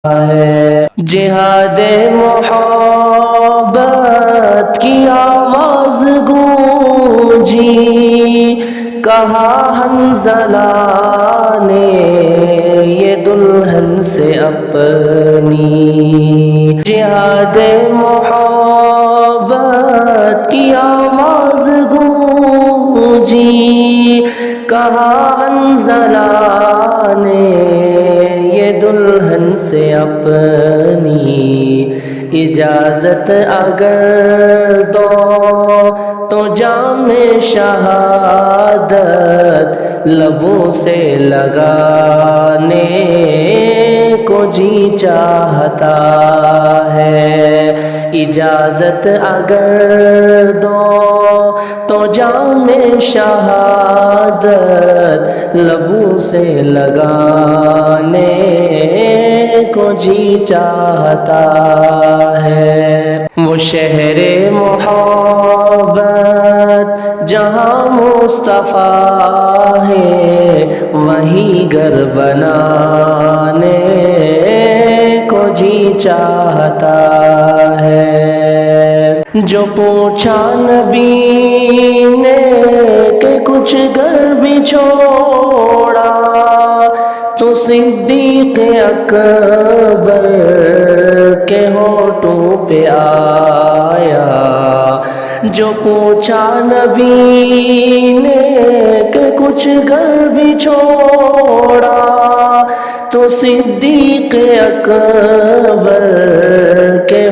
ہے جہاد محبت کی آواز گونجی، کہا حنظلہ نے یہ دلہن سے اپنی، جہاد محبت کی آواز گونجی، کہا حنظلہ نے یہ دلہن سے اپنی، اجازت اگر دو تو جام شہادت لبوں سے لگانے کو جی چاہتا ہے، اجازت اگر دو تو جام شہادت لبوں سے لگانے کو جی چاہتا ہے، وہ شہر محبت جہاں مصطفیٰ ہے وہیں گھر بنانے کو جی چاہتا ہے، جو پوچھا نبی نے کہ کچھ گھر بھی چھوڑا تو صدیق اکبر کے ہونٹوں پہ آیا، جو پوچھا نبی نے کہ کچھ گھر بھی چھوڑا تو صدیق اکبر کے